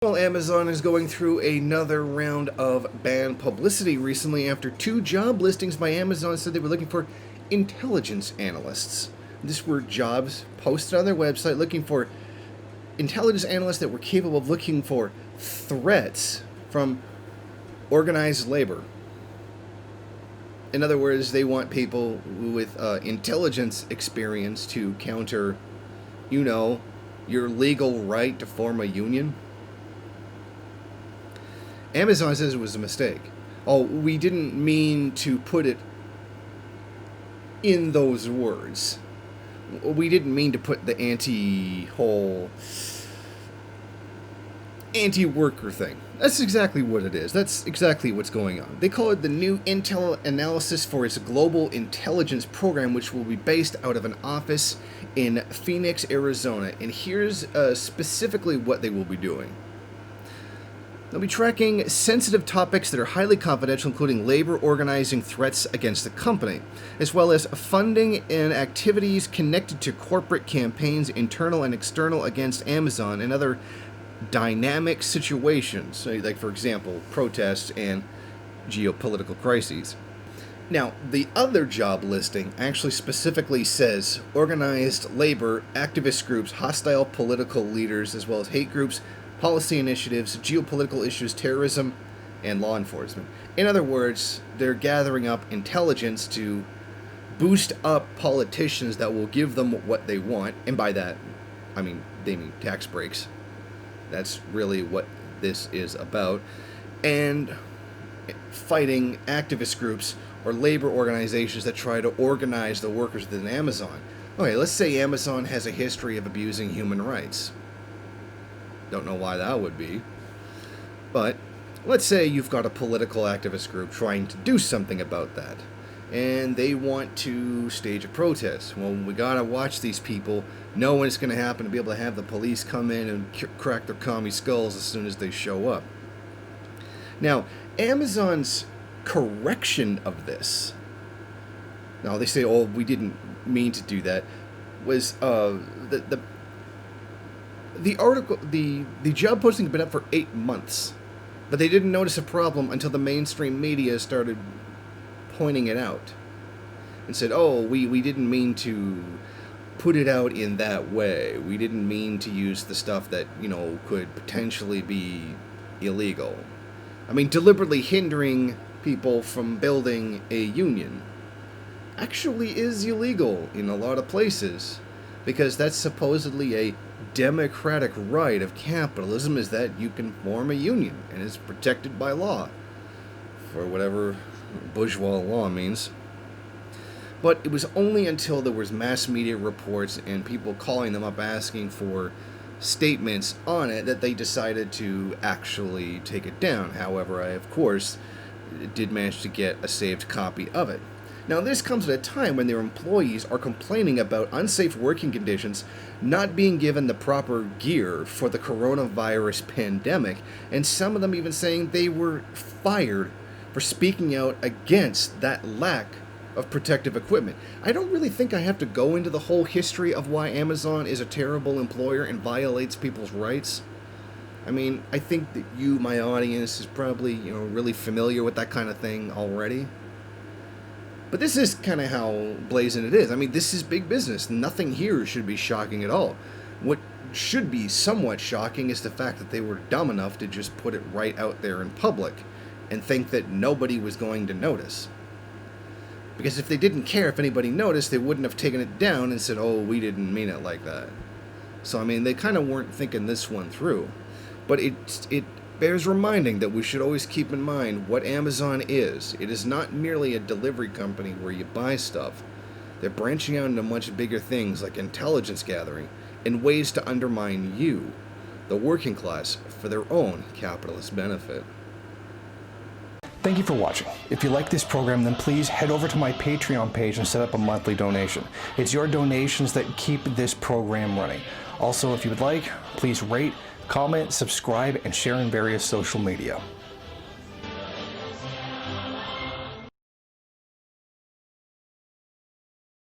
Well, Amazon is going through another round of banned publicity recently after 2 job listings by Amazon said they were looking for intelligence analysts. These were jobs posted on their website looking for intelligence analysts that were capable of looking for threats from organized labor. In other words, they want people with intelligence experience to counter, your legal right to form a union. Amazon says it was a mistake. Oh, we didn't mean to put it in those words. We didn't mean to put the anti-worker thing. That's exactly what it is. That's exactly what's going on. They call it the new Intel Analysis for its global intelligence program, which will be based out of an office in Phoenix, Arizona. And here's specifically what they will be doing. They'll be tracking sensitive topics that are highly confidential, including labor organizing threats against the company, as well as funding and activities connected to corporate campaigns, internal and external, against Amazon and other dynamic situations, like, for example, protests and geopolitical crises. Now, the other job listing actually specifically says organized labor, activist groups, hostile political leaders, as well as hate groups, policy initiatives, geopolitical issues, terrorism, and law enforcement. In other words, they're gathering up intelligence to boost up politicians that will give them what they want. And by that, they mean tax breaks. That's really what this is about. And fighting activist groups or labor organizations that try to organize the workers within Amazon. Okay, let's say Amazon has a history of abusing human rights. Don't know why that would be. But let's say you've got a political activist group trying to do something about that. And they want to stage a protest. Well, we gotta watch these people, know when it's gonna happen, to be able to have the police come in and crack their commie skulls as soon as they show up. Now, Amazon's correction of this, now they say, oh, we didn't mean to do that, was the article, the job posting had been up for 8 months, but they didn't notice a problem until the mainstream media started pointing it out and said, oh, we didn't mean to put it out in that way. We didn't mean to use the stuff that, could potentially be illegal. Deliberately hindering people from building a union actually is illegal in a lot of places, because that's supposedly a democratic right of capitalism, is that you can form a union and is protected by law, for whatever bourgeois law means. But it was only until there was mass media reports and people calling them up asking for statements on it that they decided to actually take it down. However, I, of course, did manage to get a saved copy of it. Now, this comes at a time when their employees are complaining about unsafe working conditions, not being given the proper gear for the coronavirus pandemic, and some of them even saying they were fired for speaking out against that lack of protective equipment. I don't really think I have to go into the whole history of why Amazon is a terrible employer and violates people's rights. I think that you, my audience, is probably, really familiar with that kind of thing already. But this is kind of how blazing it is. This is big business. Nothing here should be shocking at all. What should be somewhat shocking is the fact that they were dumb enough to just put it right out there in public and think that nobody was going to notice. Because if they didn't care if anybody noticed, they wouldn't have taken it down and said, oh, we didn't mean it like that. So, they kind of weren't thinking this one through. But it bears reminding that we should always keep in mind what Amazon is. It is not merely a delivery company where you buy stuff. They're branching out into much bigger things like intelligence gathering and ways to undermine you, the working class, for their own capitalist benefit. Thank you for watching. If you like this program, then please head over to my Patreon page and set up a monthly donation. It's your donations that keep this program running. Also, if you would like, please rate, comment, subscribe, and share in various social media.